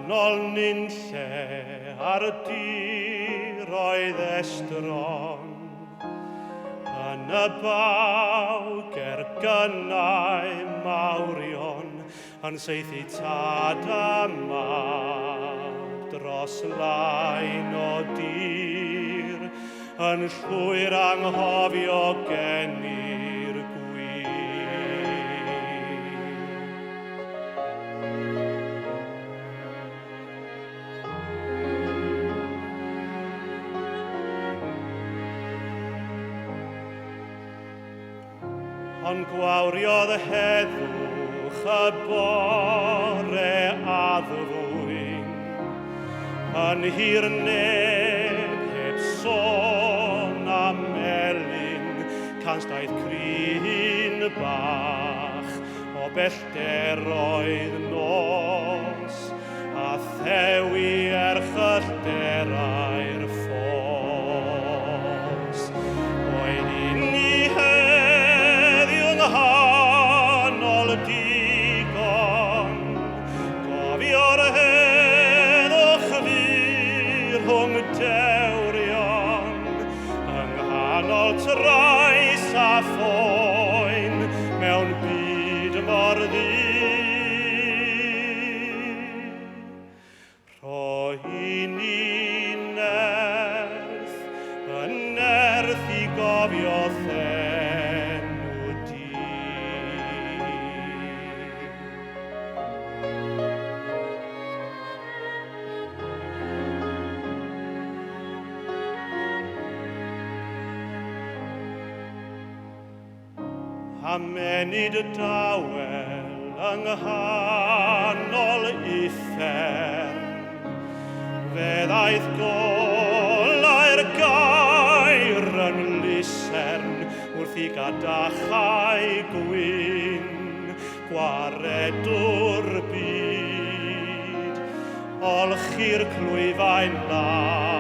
nghanol nunlle ar diroedd estron, yn y bawger gynnau mawrion, yn saethu tad a mab dros lain o dir, yn llwyr anghofio genni'r gwir. Ond gwawriodd heddwch y bore addfwyn, yn hir neb heb sôn am melyn, canstaeth cryn bach o bellteroedd nos, a thewi erchyllderau'r ffos. Oedd ni heddiw'n nghanol digon, gofio'r heddwch fyr rhwng dewrion, yng nghanol trais a phoen mewn byd mor ddu. Roi ni nerth, y nerth i gofio thenw di. Amenid dawel yng nghanol uffern, fe ddaeth golau'r gair yn lusern wrth i gadachau gwyn, gwaredwr byd, olchi'r clwyfau'n lan.